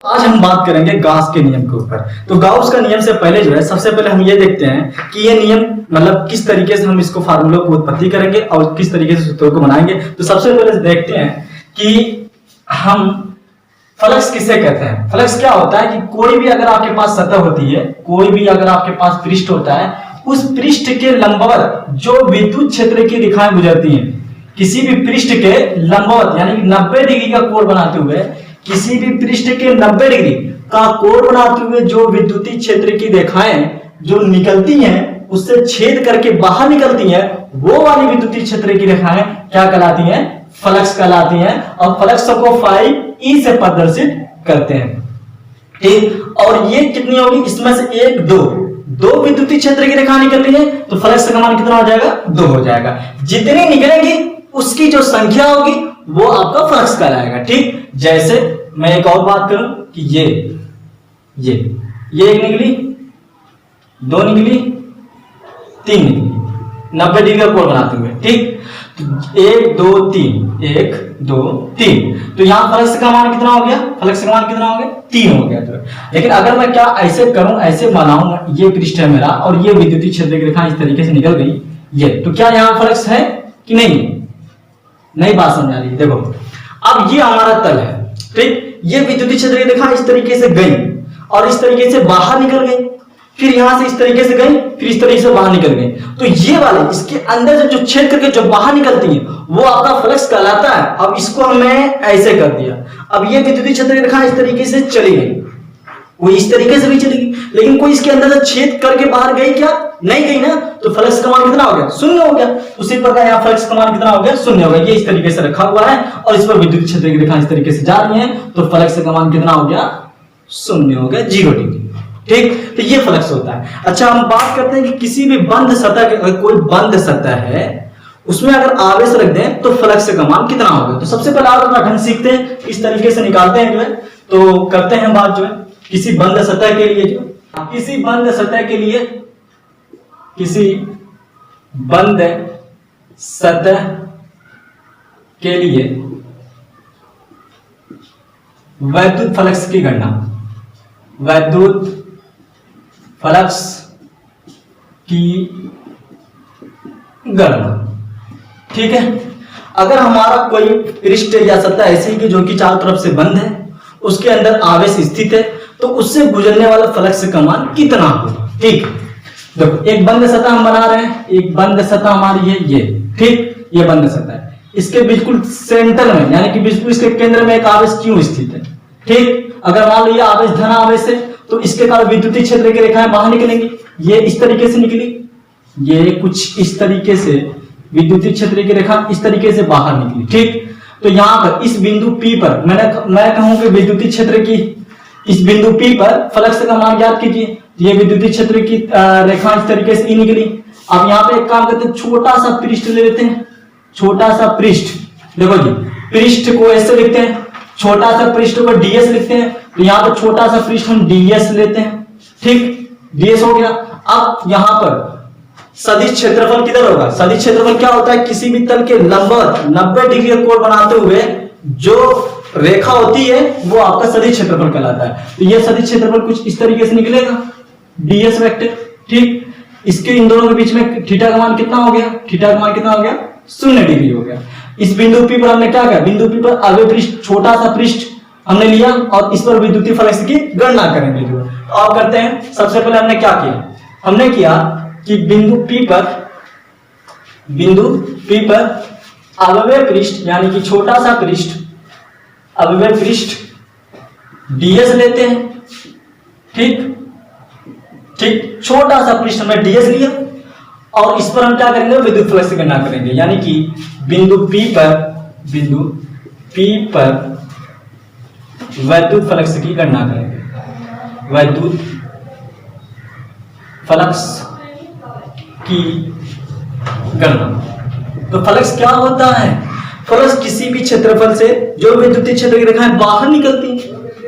आज हम बात करेंगे गाउस के नियम के ऊपर। तो गाउस का नियम से पहले जो है सबसे पहले हम ये देखते हैं कि ये नियम मतलब किस तरीके से हम इसको फार्मूला को उत्पत्ति करेंगे और किस तरीके से सूत्रों को बनाएंगे। तो सबसे पहले देखते हैं कि हम फ्लक्स किसे कहते हैं। फ्लक्स क्या होता है कि कोई भी अगर आपके पास सतह होती है, कोई भी अगर आपके पास पृष्ठ होता है, उस पृष्ठ के लंबवत जो विद्युत क्षेत्र की रेखाएं गुजरती हैं, किसी भी पृष्ठ के लंबवत यानी 90 डिग्री का कोण बनाते हुए, किसी भी पृष्ठ के 90 डिग्री का कोण बनाते हुए जो विद्युतीय क्षेत्र की रेखाएं जो निकलती हैं, उससे छेद करके बाहर निकलती हैं, वो वाली विद्युतीय क्षेत्र की रेखाएं क्या कहलाती हैं? फ्लक्स कहलाती हैं। और फ्लक्स को फाई ई से प्रदर्शित करते हैं। ठीक, और ये कितनी होगी? इसमें से एक दो विद्युतीय क्षेत्र की रेखा निकल रही है, तो फ्लक्स का मान कितना हो जाएगा? 2 हो जाएगा। जितनी निकलेगी उसकी जो संख्या होगी वो आपका फ्लक्स कहलाएगा। ठीक, जैसे मैं एक और बात करूं कि ये एक निकली, 2 निकली, 3 निकली, 90 डिग्री का कोण बनाते हुए। ठीक, 1 2 3 1 2 3, तो यहां फ्लक्स का मान कितना हो गया? फ्लक्स का मान कितना हो गया? 3 हो गया। तो लेकिन अगर मैं क्या ऐसे करूं, ऐसे बनाऊंगा, ये पृष्ठ है मेरा और ये विद्युतीय क्षेत्र की रेखा इस तरीके से निकल गई, ये तो क्या यहां फ्लक्स है कि नहीं बात समझ आ रही है? देखो, अब ये हमारा तल है। ठीक, ये विद्युतीय क्षेत्र की रेखा इस तरीके से गई और इस तरीके से बाहर निकल गई, फिर यहां से इस तरीके से गई, फिर इस तरीके से बाहर निकल गई। तो ये वाले इसके अंदर से जो छेद करके जो बाहर निकलती है वो आपका फ्लक्स कहलाता है। अब इसको हमने ऐसे कर दिया। अब ये विद्युतीय क्षेत्र की रेखा इस तरीके से चली गई, वो इस तरीके से भी चलेगी, लेकिन कोई इसके अंदर से छेद करके बाहर गई क्या? नहीं गई ना, तो फ्लक्स का मान कितना हो गया? 0 हो गया। उसी प्रकार यहाँ फ्लक्स का मान कितना हो गया? 0 हो गया। ये इस तरीके से रखा हुआ है और इस पर विद्युत क्षेत्र की रेखा इस तरीके से जा रही है, तो फ्लक्स का मान कितना हो गया? 0 हो गया, 0 डिग्री। ठीक, तो ये फ्लक्स होता है। अच्छा, हम बात करते हैं कि किसी भी बंद सतह के, कोई बंद सतह है उसमें अगर आवेश रख दें तो फ्लक्स का मान कितना होगा। तो सबसे पहले आप अपना ढंग सीखते हैं, इस तरीके से निकालते हैं जो है, तो करते हैं बात जो है किसी बंद सतह के लिए, किसी बंद सतह के लिए, किसी बंद सतह के लिए वैद्युत फ्लक्स की गणना, वैद्युत फ्लक्स की गणना। ठीक है, अगर हमारा कोई पृष्ठ या सतह ऐसी कि जो कि चारों तरफ से बंद है, उसके अंदर आवेश स्थित है, तो उससे गुजरने वाला फ्लक्स का मान कितना होगा। ठीक, देखो एक बंद सतह हम बना रहे हैं, एक बंद सतह हमारी है ये। ठीक, ये बंद सतह है, इसके बिल्कुल सेंटर में यानी कि बिल्कुल इसके केंद्र में एक आवेश क्यों स्थित है। ठीक, अगर मान लो ये आवेश धन आवेश है तो इसके कारण विद्युतीय क्षेत्र की रेखाएं बाहर निकलेंगी। ये इस तरीके से निकली, ये कुछ इस तरीके से विद्युतीय क्षेत्र की रेखा इस तरीके से बाहर निकली। ठीक, तो यहां पर इस बिंदु P पर मैं कहूं कि विद्युतीय क्षेत्र की इस बिंदु P पर फ्लक्स का मान ज्ञात कीजिए। ये विद्युतीय क्षेत्र की रेखा इस तरीके से निकली। अब यहाँ पे एक काम करते हैं, छोटा सा पृष्ठ ले लेते हैं, छोटा सा पृष्ठ। देखो जी, पृष्ठ को ऐसे लिखते हैं, छोटा सा पृष्ठ को ds लिखते हैं, तो यहाँ पर छोटा सा पृष्ठ हम ds लेते हैं। ठीक, ds हो गया। अब यहाँ पर सदिश क्षेत्रफल किधर होगा? सदिश क्षेत्रफल क्या होता है? किसी भी तल के लंबवत 90 डिग्री का कोण बनाते हुए जो रेखा होती है वो आपका सदिश क्षेत्रफल कहलाता है। तो ये सदिश क्षेत्रफल कुछ इस तरीके से निकलेगा, ds वेक्टर। ठीक, इसके इन दोनों के बीच में थीटा का मान कितना हो गया? थीटा का मान कितना हो गया? 0 डिग्री हो गया। इस बिंदु P पर हमने क्या किया? बिंदु P पर अगले पृष्ठ, छोटा सा पृष्ठ हमने लिया और इस पर विद्युतीय फ्लक्स की गणना करेंगे। जो अब करते हैं, सबसे पहले हमने क्या किया? हमने किया कि बिंदु P पर अवयव पृष्ठ यानी कि छोटा सा पृष्ठ, अवयव पृष्ठ ds लेते हैं। ठीक, छोटा सा पृष्ठ हमने ds लिया और इस पर हम क्या करेंगे? विद्युत फ्लक्स की गणना करेंगे। यानी कि बिंदु P पर वैद्युत फ्लक्स की गणना करेंगे, वैद्युत फ्लक्स की गणना। तो फ्लक्स क्या होता है? फ्लक्स किसी भी क्षेत्रफल से जो विद्युतीय क्षेत्र की रेखाएं बाहर निकलती हैं,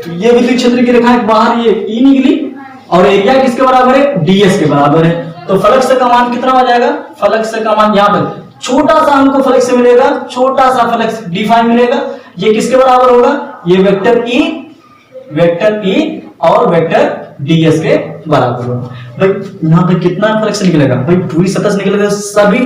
तो ये विद्युत क्षेत्र की रेखाएं बाहर ये E निकली और एरिया किसके बराबर है? ds के बराबर है। तो फ्लक्स का मान कितना हो जाएगा? फ्लक्स का मान यहाँ पर छोटा सा हमको फ्लक्स मिलेगा, छोटा सा फ्लक्स d5 मिलेगा। ये किसके बराबर होगा? ये वेक्टर E वेक्टर ई और वेक्टर ds के बराबर होगा। भाई यहाँ पे कितना फ्लक्स निकलेगा? भाई पूरी सतह से निकलेगा, सभी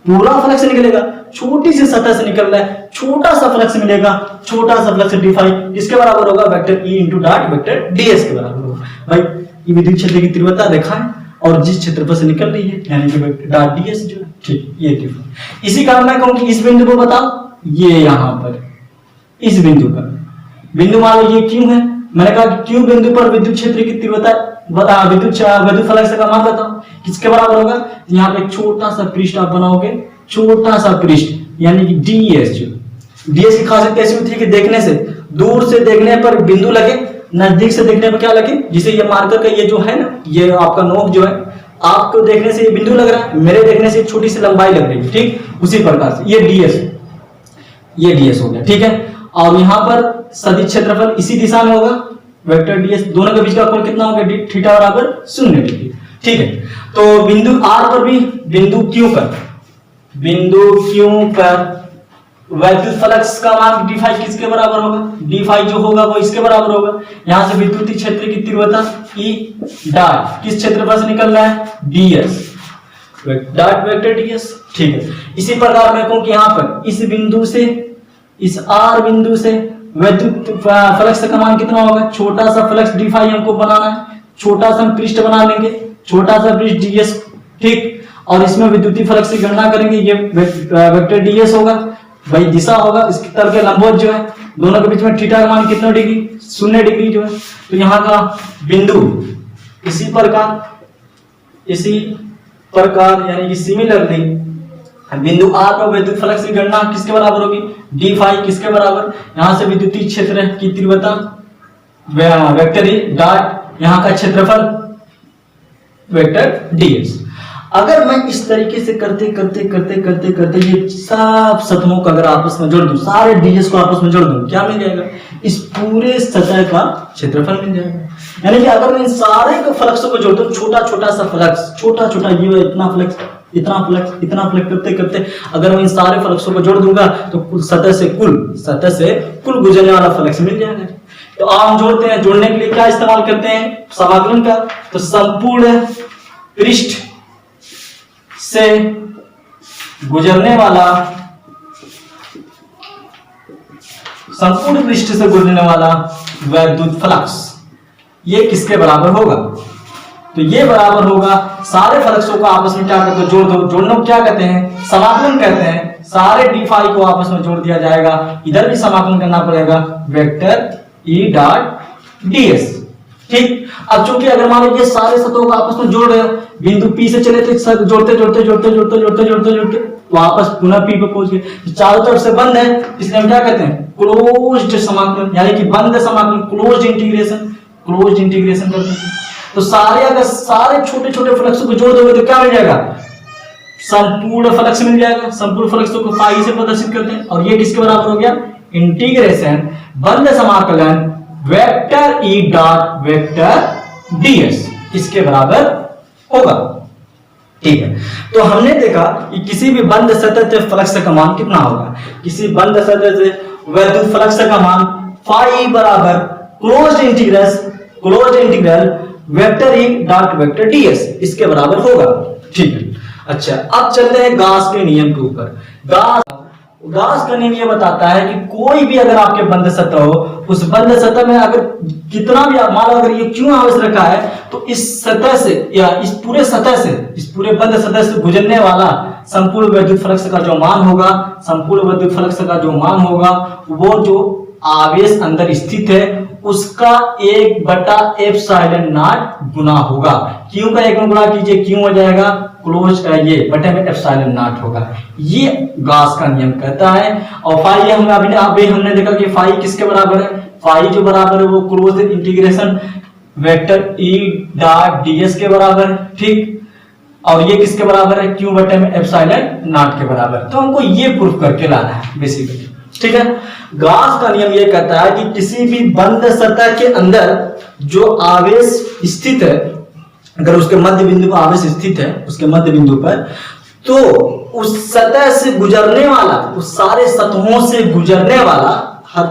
पूरा फ्लक्स निकलेगा, छोटी सी सतह से निकल रहा है, छोटा सा फ्लक्स मिलेगा, छोटा सा फ्लक्स d फाई किसके बराबर होगा? Vector E into dot vector ds के बराबर होगा। भाई ये विद्युत क्षेत्र की तीव्रता देखा है और जिस क्षेत्रफल से निकल रही है यानी कि वेक्टर डॉट ds जो है, ठीक, ये तीव्रता। इसी कारण मैं कहूं कि इस बिंदु को बताओ, ये यहां पर इस बिंदु पर बिंदु मान लो ये क्यू है, मैंने कहा कि क्यू बिंदु पर विद्युत क्षेत्र की तीव्रता बता, विद्युत फ्लक्स का मान बताओ किसके बराबर होगा? यहाँ पे एक छोटा सा पृष्ठ आप बनाओगे, छोटा सा पृष्ठ यानी कि ds जो ds की खासियत कैसी होती है कि देखने से, दूर से देखने पर बिंदु लगे, नजदीक से देखने पर क्या लगे? जिसे ये मार्कर का ये जो है ना, ये आपका नोक जो है, आपको देखने से ये बिंदु लग रहा है, मेरे देखने से छोटी सी लंबाई लग रही है, ठीक, उसी प्रकार से ये ds हो गया, ठीक है। और यहाँ पर सदिश क्षेत्रफल इसी दिशा में होगा, वेक्टर ds, दोनों के बीच का कोण कितना होगा? थीटा बराबर 0 डिग्री, ठीक है। तो बिंदु r पर भी बिंदु q पर वैद्युत फ्लक्स का मान d फाई किसके बराबर होगा? d फाई जो होगा वो इसके बराबर होगा। यहां से विद्युत क्षेत्र की तीव्रता E डॉट किस क्षेत्रफल से निकल रहा है? ds डॉट वेक्टर ds, ठीक है। इसी प्रकार मैं कहूं कि यहां पर इस बिंदु से, इस r बिंदु से वैद्युत फ्लक्स का मान कितना होगा? छोटा सा फ्लक्स d फाई हमको बनाना है, छोटा सा हम पृष्ठ बना लेंगे, छोटा सा पृष्ठ ds, ठीक, और इसमें विद्युतीय फ्लक्स की गणना करेंगे, ये वेक्टर ds होगा, भाई दिशा होगा, इसके तल के लंबवत जो है, दोनों के बीच में थीटा का मान कितना डिग्री? 0 डिग्री जो है। तो यहाँ का बिंदु इसी प्रकार यानी कि सिमिलरली बिंदु r पर विद्युत फ्लक्स की गणना किसके बराबर होगी? d फाई किसके बराबर? यहां से विद्युतीय क्षेत्र की तीव्रता वेक्टर ई डॉट यहाँ का क्षेत्रफल वेक्टर ds। अगर मैं इस तरीके से करते करते ये सब सतहों को अगर आपस में जोड़ दूं, सारे ds को आपस में जोड़ दूं, क्या मिल जाएगा? इस पूरे सतह का क्षेत्रफल मिल जाएगा। यानी कि अगर मैं इन सारे फ्लक्सों को जोड़ दूं, छोटा सा फ्लक्स, छोटा ये इतना फ्लक्स करते अगर मैं इन सारे फ्लक्सों को जोड़ दूंगा तो सतह से कुल गुजरने वाला फ्लक्स मिल जाएगा। तो हम जोड़ते हैं, जोड़ने के लिए क्या इस्तेमाल करते हैं? समाकलन का। तो संपूर्ण पृष्ठ से गुजरने वाला वैद्युत फ्लक्स ये किसके बराबर होगा? तो ये बराबर होगा, सारे फ्लक्सों को आपस में क्या करते हैं? जोड़ दो। जोड़ने को क्या कहते हैं? समाकलन कहते हैं। सारे डी फाई को आपस में जोड़ दिया जाएगा, इधर भी समाकलन करना पड़ेगा, वेक्टर ई डॉट ds, ठीक। अब चूंकि अगर मान लीजिए सारे सतहों को आपस में जोड़ रहे हो, बिंदु P से चले थे, सब जोड़ते वापस पुनः P पे पहुंच गए, चारों तरफ से बंद है, इसलिए हम क्या कहते हैं? क्लोज्ड समाकलन, यानी कि बंद समाकलन, क्लोज्ड इंटीग्रेशन करते हैं। तो अगर सारे छोटे फ्लक्स को जोड़ दोगे तो क्या मिल जाएगा? संपूर्ण फ्लक्स मिल जाएगा। संपूर्ण फ्लक्स को फाई से प्रदर्शित करते हैं, और ये किसके बराबर हो गया? इंटीग्रेशन बंद समाकलन vector E dot vector ds इसके बराबर होगा, ठीक है। तो हमने देखा कि किसी भी बंद सतह से फ्लक्स का मान कितना होगा? किसी बंद सतह से वैद्युत फ्लक्स का मान फाई बराबर closed integral vector E dot vector ds इसके बराबर होगा, ठीक है। अच्छा, अब चलते हैं गाउस के नियम के ऊपर। गाउस का नियम ये बताता है कि कोई भी अगर आपके बंद सतह हो, उस बंद सतह में अगर कितना भी मान लो अगर ये क्यों आवेश रखा है, तो इस सतह से या इस पूरे बंद सतह से गुजरने वाला संपूर्ण वैद्युत फ्लक्स का जो मान होगा, वो जो आवेश अंदर स्थित है उसका 1/ε0 गुना होगा। क्यू का 1 गुना कीजिए, क्यू हो जाएगा क्लोज ये बटे में ε0 होगा। ये गाउस का नियम कहता है। और फाई हमने देखा कि फाई किसके बराबर है? फाई जो बराबर है वो close integration vector E dot ds के बराबर है, ठीक। और ये किसके बराबर है? क्यू बटे में ε0 के बराबर। तो हमको ये प्रूफ करके लाना है बेसिकली, ठीक है। गाउस का नियम ये कहता है कि किसी भी बंद सतह के अंदर जो आवेश स्थित है, अगर उसके मध्य बिंदु पर आवेश स्थित है, उसके मध्य बिंदु पर, तो उस सतह से गुजरने वाला, उस सारे सतहों से गुजरने वाला, हर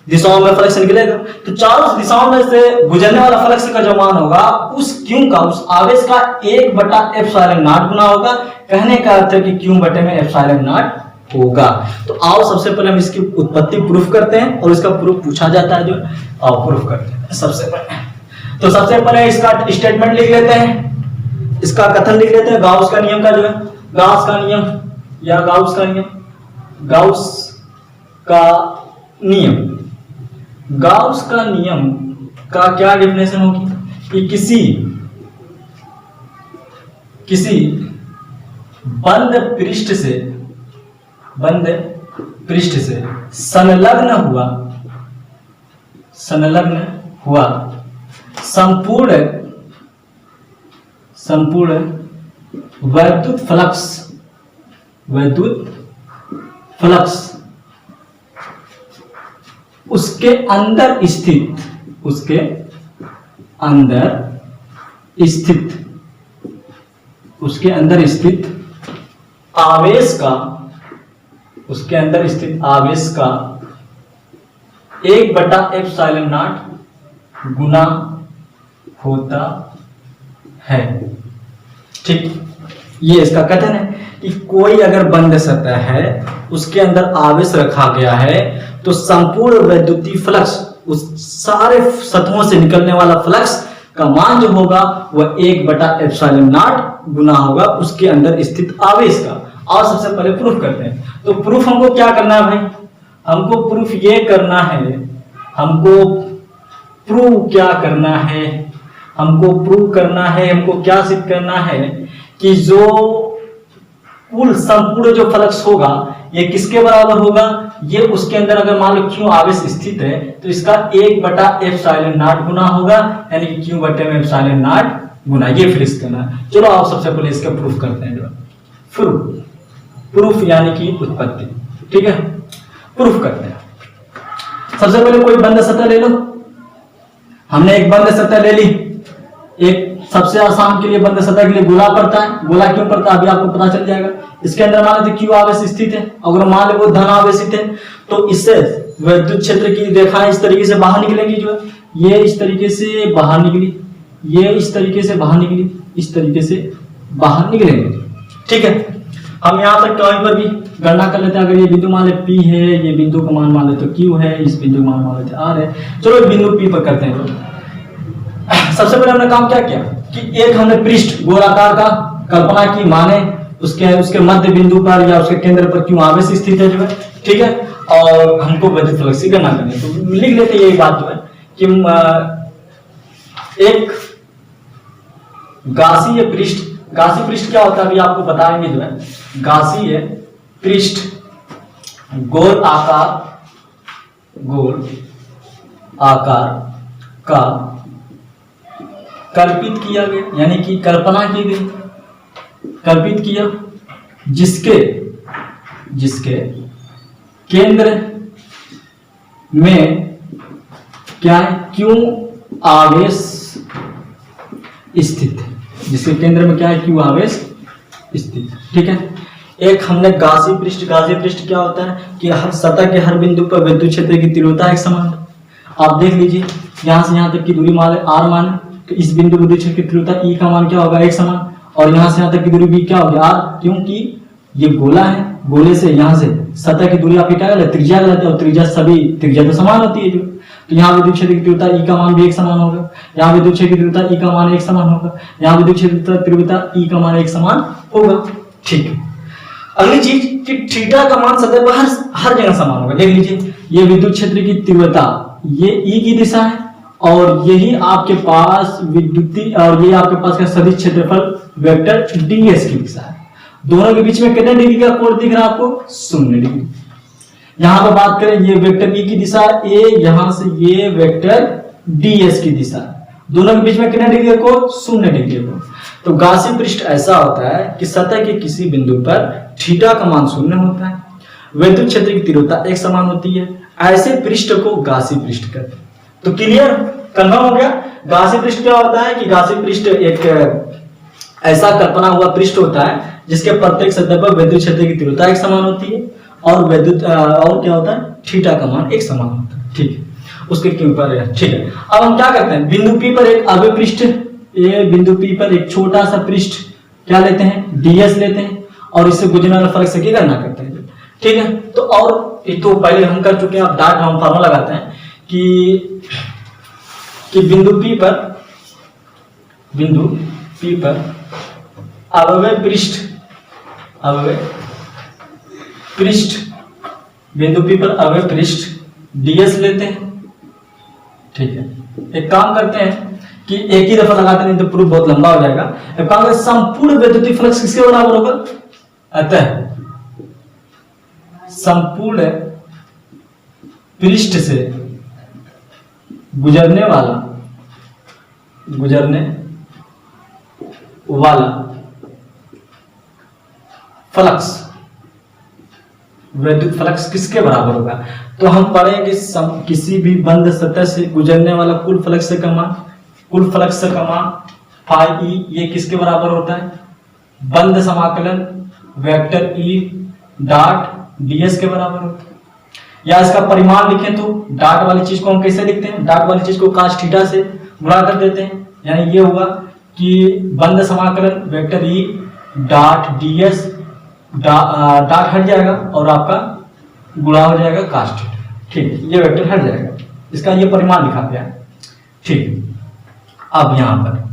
दिशाओं में फ्लक्स निकलेगा। तो चारों दिशाओं में से गुजरने वाला फ्लक्स का जो मान होगा उस क्यू का, उस आवेश का 1/ε0 गुना होगा। कहने का अर्थ है कि क्यू बटे में ε0 होगा। तो आओ सबसे पहले हम इसकी उत्पत्ति प्रूफ करते हैं और इसका प्रूफ पूछा जाता है जो, आओ प्रूफ करते हैं सबसे पहले। तो सबसे पहले इसका स्टेटमेंट लिख लेते हैं, इसका कथन लिख लेते हैं। गाउस का नियम का जो है, गाउस का नियम या गाउस का नियम, गाउस का नियम, गाउस का नियम का क्या डेफिनेशन होगी कि किसी बंद पृष्ठ से संलग्न हुआ संपूर्ण वैद्युत फ्लक्स उसके अंदर स्थित आवेश का 1/ε0 गुना होता है। ठीक, ये इसका कथन है कि कोई अगर बंद सतह है उसके अंदर आवेश रखा गया है तो संपूर्ण वैद्युतीय फ्लक्स, उस सारे सतहों से निकलने वाला फ्लक्स का मान जो होगा वह 1/ε0 गुना होगा उसके अंदर स्थित आवेश का। और सबसे पहले प्रूफ करते हैं। तो प्रूफ हमको क्या करना है भाई, हमको प्रूफ ये करना है, हमको प्रूव करना है, हमको क्या सिद्ध करना है कि जो कुल संपूर्ण जो फ्लक्स होगा ये किसके बराबर होगा, ये उसके अंदर अगर मान लो क्यू आवेश स्थित है तो इसका 1/ε0 गुना होगा, यानी कि क्यू बटे में ε0 गुना, ये फिर इसका ना। चलो आप सबसे पहले इसका प्रूफ करते हैं। प्रूफ यानी कि उत्पत्ति। ठीक है, प्रूफ करते हैं। सबसे पहले कोई बंद सतह ले लो। हमने एक बंद सतह ले ली, एक सबसे आसान के लिए बंद सतह के लिए गोला पड़ता है। गोला क्यों पड़ता है अभी आपको पता चल जाएगा। इसके अंदर मान लेते क्यू आवेश स्थित है, अगर मान ले वो धन आवेशित है तो इससे विद्युत क्षेत्र की रेखाएं इस तरीके से बाहर निकलेंगी, जो है ये इस तरीके से बाहर निकली, ये इस तरीके से बाहर निकली, इस तरीके से बाहर निकलेंगे। ठीक है, हम यहाँ तक कहीं पर भी गणना कर लेते हैं। अगर ये बिंदु मान ले P है, ये बिंदु का मान मान लेते तो Q है, इस बिंदु का मान लेते R है। चलो बिंदु P पर करते हैं। सबसे पहले हमने काम क्या किया कि एक हमने पृष्ठ गोलाकार का कल्पना की, माने उसके मध्य बिंदु पर या उसके केंद्र पर क्यों आवेश स्थित है जो है। ठीक है, और हमको विद्युत फ्लक्स की गणना करनी है तो लिख लेते यही बात जो है कि एक गासीय पृष्ठ क्या होता है अभी आपको बताएंगे जो है। गासीय पृष्ठ गोल आकार का कल्पित किया गया, यानी कि कल्पना की गई, कल्पित किया, जिसके केंद्र में क्या है, क्यों आवेश स्थित है, जिसके केंद्र में क्या है, क्यों आवेश स्थित। ठीक है, एक हमने गासी पृष्ठ क्या होता है कि हर सतह के हर बिंदु पर विद्युत क्षेत्र की तीव्रता एक समान है। आप देख लीजिए यहां से यहां तक की दूरी मान r मान, तो इस बिंदु विद्युत क्षेत्र की तीव्रता E का मान क्या होगा, एक समान, और यहां से यहां तक की दूरी B क्या होगी, r, क्योंकि ये गोला है, गोले से यहां से सतह की दूरी आपकी क्या गलत, त्रिज्या गलत है, और त्रिज्या तो समान होती है जो, तो यहाँ विद्युत क्षेत्र की तीव्रता E का मान भी एक समान होगा, यहाँ विद्युत क्षेत्र की तीव्रता E का मान एक समान होगा, यहाँ विद्युत क्षेत्र की तीव्रता E का मान एक समान होगा। ठीक है, अगली चीज कि थीटा का मान सतह पर हर जगह समान होगा। देख लीजिए ये विद्युत क्षेत्र की तीव्रता ये E की दिशा है, और यही आपके पास विद्युतीय और ये आपके पास का सदिश क्षेत्रफल वेक्टर ds की दिशा है। दोनों के बीच में कितने डिग्री का कोण दिख रहा है आपको, 0 डिग्री। यहां पर बात करें ये वेक्टर E की दिशा a, यहां से ये वेक्टर ds की दिशा, दोनों के बीच में कितने डिग्री का कोण, 0 डिग्री का। तो गासी पृष्ठ ऐसा होता है कि सतह के किसी बिंदु पर थीटा का मान 0 होता है, विद्युत क्षेत्र की तीव्रता एक समान होती है, ऐसे पृष्ठ को गासी पृष्ठ कहते हैं। तो क्लियर, कंफर्म हो गया। गासी पृष्ठ क्या होता है कि गासी पृष्ठ एक ऐसा कल्पना हुआ पृष्ठ होता है जिसके प्रत्येक सतह पर विद्युत क्षेत्र की तीव्रता एक समान होती है, और क्या होता है, थीटा का मान एक समान होता है। ठीक है, उसके क्यू पर, ठीक है। अब हम क्या करते हैं, बिंदु P पर एक अवयव पृष्ठ, ये बिंदु P पर एक छोटा सा पृष्ठ क्या लेते हैं, ds लेते हैं, और इससे गुजरने वाले फलक से की गणना करते हैं, ठीक है। तो और ये तो पहले हम कर चुके हैं, अब डाट हम फॉर्मूला लगाते हैं कि बिंदु P पर अवयव पृष्ठ, बिंदु P पर अवयव पृष्ठ ds लेते हैं, ठीक है। एक काम करते हैं कि एक ही दफा लगाते नहीं तो प्रूफ बहुत लंबा हो जाएगा। एक काम करते, संपूर्ण वैद्युतीय फ्लक्स किसके बराबर होगा, अतः संपूर्ण पृष्ठ से गुजरने वाला फ्लक्स, वैद्युत फ्लक्स किसके बराबर होगा। तो हम पढ़ेंगे किसी भी बंद सतह से गुजरने वाला कुल फ्लक्स का मान फाई ई, ये किसके बराबर होता है, बंद समाकलन वेक्टर ई डॉट ds के बराबर होता है। या इसका परिमाण लिखें तो डॉट वाली चीज को हम कैसे लिखते हैं, डॉट वाली चीज को cos थीटा से गुणा कर देते हैं, यानी ये हुआ कि बंद समाकलन vector E dot ds, dot हट जाएगा और आपका गुणा हो जाएगा cos थीटा, ठीक है, ये वेक्टर हट जाएगा, इसका ये परिमाण लिखा गया है, ठीक। अब यहाँ पर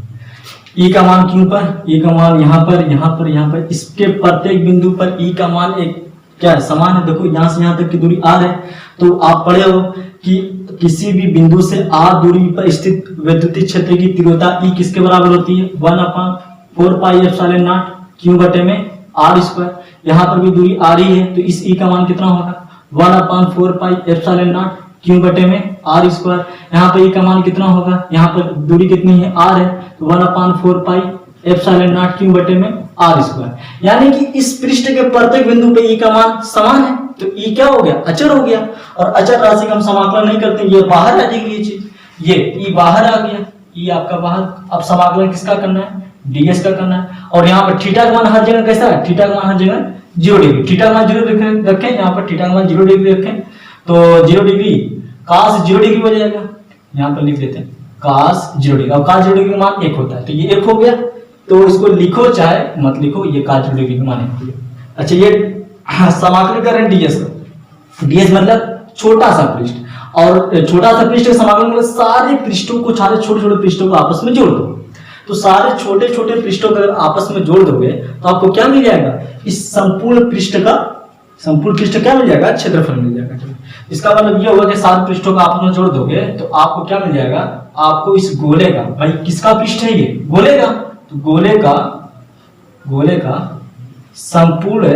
E का मान क्यों पर, E का मान यहाँ पर, इसके प्रत्येक बिंदु पर E का मान एक क्या है, समान है। देखो यहाँ से यहाँ तक की दूरी r है, तो आप पढ़े हो कि किसी भी बिंदु से r दूरी पर स्थित वैद्युतीय क्षेत्र की तीव्रता E किसके बराबर होती है, 1/4 पाई एप्सिलॉन नॉट q बटे में r स्क्वायर। यहाँ पर भी दूरी r ही है, तो इस E का मान कितना होगा, 1/4 पाई एप्सिलॉन नॉट q बटे में r स्क्वायर। यहाँ पर E का मान कितना होगा, यहाँ पर दूरी कितनी है, r है, तो 1/4 पाई एप्सिलॉन नॉट q बटे में r स्क्वायर। यानी कि इस पृष्ठ के प्रत्येक बिंदु पे E का मान समान है, तो E क्या हो गया, अचर हो गया। और अचर राशि का हम समाकलन नहीं करते, ये बाहर आ जाएगी, ये चीज, ये E बाहर आ गया, E आपका बाहर। अब समाकलन किसका करना है, ds का करना है। और यहाँ पर थीटा का मान हर जगह कैसा है, थीटा का मान हर जगह 0 डिग्री, थीटा का मान 0 रखें, यहाँ पर थीटा का मान 0 डिग्री रखें, तो 0 डिग्री cos 0 डिग्री हो जाएगा, यहाँ पर लिख देते हैं cos 0 डिग्री, और cos 0 डिग्री का मान 1 होता है, तो ये 1 हो गया, तो इसको लिखो चाहे मत लिखो, ये cos 0 डिग्री का मान 1 हो गया। अच्छा, ये समाकलन कर रहे हैं ds का, ds मतलब छोटा सा पृष्ठ, और छोटा सा पृष्ठ का समाकलन मतलब सारे पृष्ठों को, सारे छोटे छोटे पृष्ठों को आपस में जोड़ दो। तो सारे छोटे छोटे पृष्ठों को अगर आपस में जोड़ दोगे तो आपको क्या मिल जाएगा, इस संपूर्ण पृष्ठ क्या मिल जाएगा, क्षेत्रफल मिल जाएगा। इसका मतलब ये होगा कि सारे पृष्ठों को आपस में जोड़ दोगे तो आपको क्या मिल जाएगा, आपको इस गोले का, भाई किसका पृष्ठ है ये, गोले का, तो गोले का संपूर्ण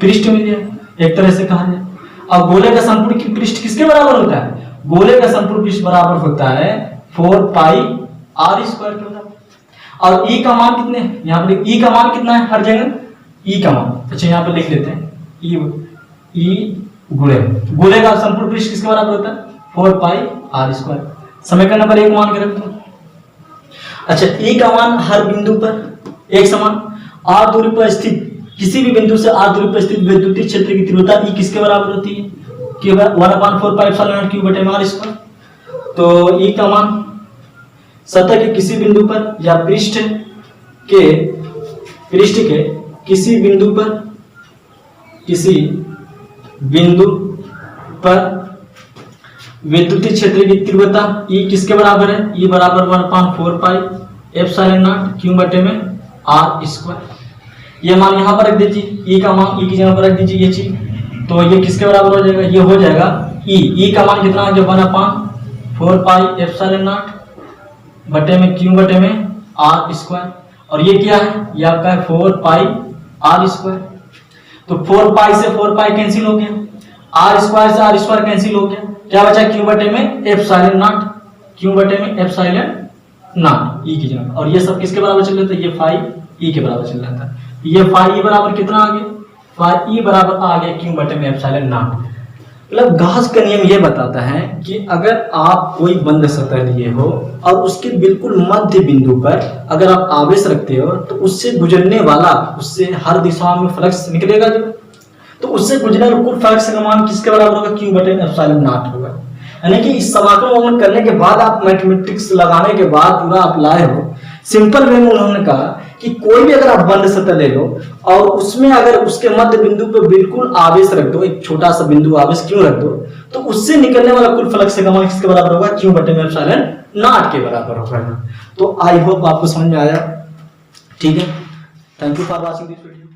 पृष्ठ मिल जाएगा, एक तरह से कहा जाए। अब गोले का संपूर्ण पृष्ठ किसके बराबर होता है, गोले का संपूर्ण पृष्ठ बराबर होता है 4 पाई r स्क्वायर के बराबर। और E का मान कितने, यहाँ पर E का मान कितना है हर जगह, E का मान, अच्छा यहाँ पर लिख लेते हैं E गोले का संपूर्ण पृष्ठ किसके बराबर होता है, 4 पाई r स्क्वायर। समीकरण नंबर 1 मान के रख दो। अच्छा, E का मान हर बिंदु पर एक समान, r दूरी पर स्थित किसी भी बिंदु से r दूरी पर स्थित वैद्युतीय क्षेत्र की तीव्रता E किसके बराबर होती है, 1/4 पाई एप्सिलॉन नॉट q बटे r स्क्वायर। तो E का मान सतह के किसी बिंदु पर या पृष्ठ के किसी बिंदु पर वैद्युतीय क्षेत्र की तीव्रता E किसके बराबर है, E बराबर 1/4 पाई एप्सिलॉन नॉट q बटे में r स्क्वायर। ये मान यहाँ पर रख दीजिए, E का मान E की जगह पर रख दीजिए ये चीज, तो ये किसके बराबर हो जाएगा, ये हो जाएगा E का मान कितना हो गया, 1/4 पाई एप्सिलॉन नॉट बटे में q बटे में r स्क्वायर। और ये क्या है, ये आपका है 4 पाई r स्क्वायर। तो 4 पाई से 4 पाई कैंसिल हो गया, r स्क्वायर से r स्क्वायर कैंसिल हो गया, क्या बचा q बटे में एप्सिलॉन नॉट, q बटे में एप्सिलॉन नॉट E की जगह। और ये सब किसके बराबर चल रहा था, ये फाई E के बराबर चल रहा था। ये फाई E बराबर कितना आ गया, फाई E बराबर आ गया q बटे में एप्सिलॉन नॉट। मतलब गाउस का नियम यह बताता है कि अगर आप कोई बंद सतह लिए हो और उसके बिल्कुल मध्य बिंदु पर अगर आप आवेश रखते हो तो उससे गुजरने वाला, उससे हर दिशा में फ्लक्स निकलेगा, जब तो उससे गुजरने वाले कुल फ्लक्स का मान किसके बराबर होगा, q बटे एप्सिलॉन नॉट होगा। यानी कि इस समाकलन करने के बाद आप मैथमेटिक्स लगाने के बाद पूरा आप लाए हो, सिंपल वे में उन्होंने कहा कि कोई भी अगर आप बंद सतह ले लो और उसमें अगर उसके मध्य बिंदु पे बिल्कुल आवेश रख दो, एक छोटा सा बिंदु आवेश क्यों रख दो, तो उससे निकलने वाला कुल फ्लक्स का मान किसके बराबर होगा, क्यू बटे में एप्सिलॉन नॉट के बराबर होगा। तो आई होप आपको समझ में आया। ठीक है, thank you for watching this video.